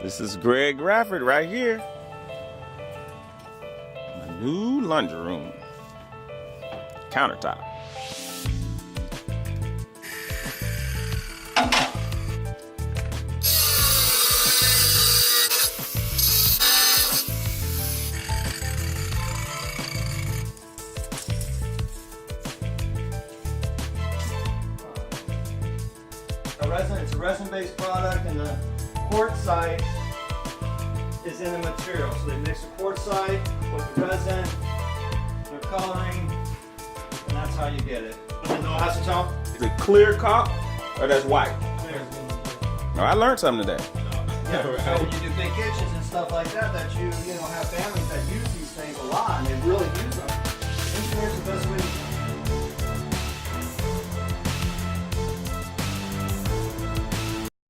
This is Greg Radford right here. My new laundry room. Countertop. It's a resin-based product, and the quartzite is in the material. So they mix the quartzite with the resin, they're coloring, and that's how you get it. And no acetone. Is it clear caulk or that's white? Clear. Oh, I learned something today. Yeah, so when you do big kitchens and stuff like that, you know have families that use these things a lot, and they really use them. Engineers the best way to